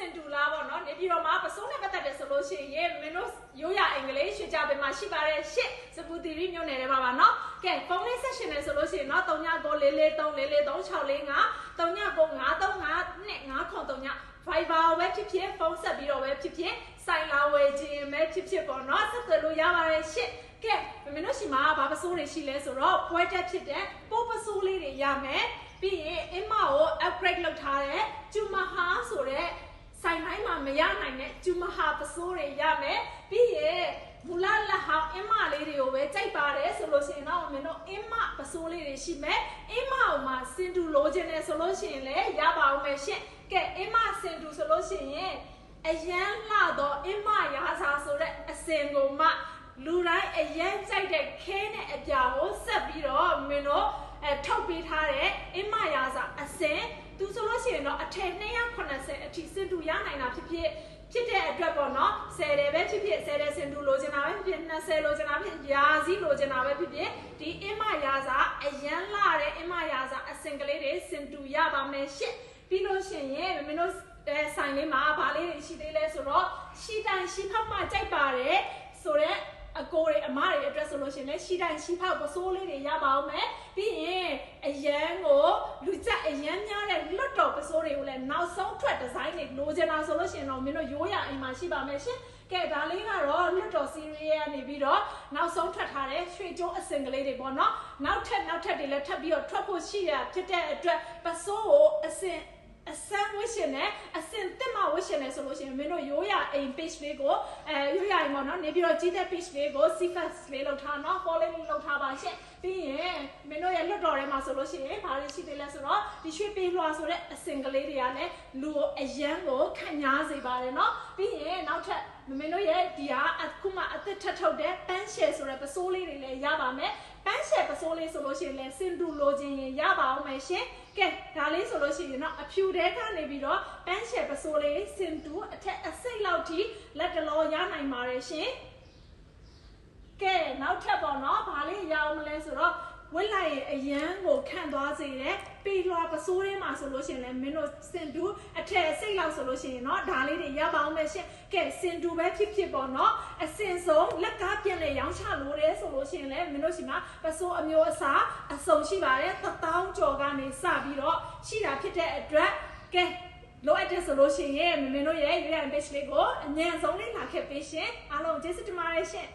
င်တူလာပေါ့နော်နေပြီးတော့မှပစိုးနဲ့ပတ်သက်တယ်ဆိုလို့ရှိရင်မင်းတို့ရိုးရအင်္ဂလိပ်ရွှေကြပင်မှာရှိပါတယ်ရှစ်စပူတီရီမျိုးနယ်ထဲမှာပါနော်ကဲဖုန်းလေးဆက်ရှင်နေဆိုလို့ရှိရင်နော်399443443645 39953539 Viber ပဲဖြစ်ဖြစ်ဖုန်းဆက်ပြီးတော့ပဲဖြစ်ဖြစ်ဆိုင်လာဝယ်ခြင်းပဲဖြစ်ဖြစ်ပေါ့နော်ဆက်သွယ်လို့ရပါတယ်ရှစ်ကဲမင်းတို့ရှိမှာဘာပစိုးတွေရှိလဲဆိုတော့ပွဲတက်ဖြစ်တဲ့ပိုးပစိုးလေးတွေရမယ်ပြီးရင်အမကို upgrade လုပ်ထားတဲ့ကျူမဟာဆိုတဲ့ဆိုင်တိုင်းမှာမရနိုင်တဲ့ကျူမဟာပစိုးတွေရမယ်ပြီးရင်မူလလက်ဟောင်းအမလေးတွေကိုပဲကြိုက်ပါတယ်ဆိုလို့ရှိရင်တော့မင်းတို့အမပစိုးလေးတွေရှိမယ်အမကိုမှစင်တူလိုချင်တယ်ဆိုလို့ရှိရင်လည်းရပါအောင်မယ်ရှင့်ကဲအမစင်တူဆိုလို့ရှိရင်အရန်လှတော့အမရာစာဆိုတဲ့အစင်ကိုမှလူတိုင်းအရန်ကြိုက်တဲ့ခဲနဲ့အပြာကိုဆက်ပြီးတော့မင်းတို့ထုတ်ပေးထားတဲ့အမရာစာအစင်သူဆိုလို့ရှိရင်တော့အထက်280အထိစင်တူရနိုင်တာဖြစ်တဲ့အတွက်ပေါ့နော်10တယ်ပဲဖြစ်ဖြစ်10တယ်စင်တူလိုချင်တာပဲဖြစ်ဖြစ်20လိုချင်တာဖြစ်ရာစီလိုချင်တာပဲဖြစ်ဖြစ်ဒီအမရာစာအရန်လှတဲ့အမရာစာအစင်ကလေးတွေစင်တူရပါမယ်ရှင့်ပြီးလို့ရှိရင်မင်းတို့ဆိုင်လေးမှာဗာလေးတွေရှိသေးလဲဆိုတော့ရှိတိုင်းရှိဖောက်မှကြိုက်ပါတယ်ဆိုတော့အကိုတွေအမတွေအတွက်ဆိုလို့ရှိရင်လည်းရှိတိုင်းရှိဖောက်ပစိုးလေးတွေရပါအောင်မယ်ပြီးရင်အရန်ကိုလူကြအရန်များတဲ့လွတ်တော်ပစိုးတွေကိုလည်းနောက်ဆုံးထွက်ဒီဇိုင်းတွေလိုချင်တာဆိုလို့ရှိရင်တော့မင်းတို့ရိုးရအိမ်မှာရှိပါမယ်ရှင်ကဲဒါလေးကတော့လွတ်တော် series ကနေပြီးတော့နောက်ဆုံးထွက်ထားတဲ့ရွှေကျိုးအစင်ကလေးတွေပေါ့နော်နောက်ထပ်တွေလည်းထပ်ပြီးတော့ထွက်ဖို့ရှိရဖြစ်တဲ့အတွက်ပစိုးကိုအစမ်းဝှရှင်နဲ့အစင်တက်မှဝှရှင်နဲ့ဆိုလို့ရှိရင်မင်းတို့ရိုးရအိမ် page လေးကိုရိုးရအိမ်ပေါ့နော်နေပြီးတော့ကြီးတဲ့ page လေးကို sequence လေးလောက်ထားနော် follow လေးလောက်ထားပါရှင့်ပြီးရင်မင်းတို့ရဲ့လွတ်တော်ထဲမှာဆိုလို့ရှိရင်ဘာတွေရှိသေးလဲဆိုတော့ဒီရွှေပေးလွှာဆိုတဲ့အစင်ကလေးတွေကလည်းလူအရန်ကိုခံညားစေပါတယ်နော်ပြီးရင်နောက်ထပ်မင်းတို့ရဲ့ဒီဟာအခုမှအသက်ထပ်ထုတ်တဲ့ပန်းရှယ်ဆိုတဲ့ပစိုးလေးတွေလည်းရပါမယ်ပန်းရှယ်ပစိုးလေးဆိုလို့ရှိရင်လည်းစင်တူလိုချင်ရင်ရပါအောင်မယ်ရှင်ကဲဒါလေးဆိုလို့ရှိရင်တော့အဖြူတဲကနေပြီးတော့ပန်းရှယ်ပစိုးလေးစင်တူအထက်အစိတ်လောက်ထိလက်တလောရနိုင်ပါတယ်ရှင်ကဲနောက်ထပ်ပေါ့နော်ဘာလေးရအောင်မလဲဆိုတော့ဝက်လိုက်ရင်အရန်ကိုခန့်သွားစေတယ်ပြီးလွှာပစိုးထဲမှာဆိုလို့ရှိရင်လည်းမင်းတို့စင်တူအထက်စိတ်လောက်ဆိုလို့ရှိရင်เนาะဒါလေးတွေရပါအောင်မယ်ရှင်ကဲစင်တူပဲဖြစ်ပေါ့เนาะအစင်ဆုံးလက်ကားပြက်နဲ့ရောင်းချလို့တယ်ဆိုလို့ရှိရင်လည်းမင်းတို့ရှိမှာပစိုးအမျိုးအစားအစုံရှိပါတယ်1000ကျော်ကနေစပြီးတော့ရှိတာဖြစ်တဲ့အတွက်ကဲလိုအပ်တဲ့ဆိုလို့ရှိရင်မင်းတို့ရဲ့ page လေးကိုအញ្ញံဆုံးလေးလာခဲ့ပေးရှင်အားလုံးကျေးဇူးတင်ပါတယ်ရှင်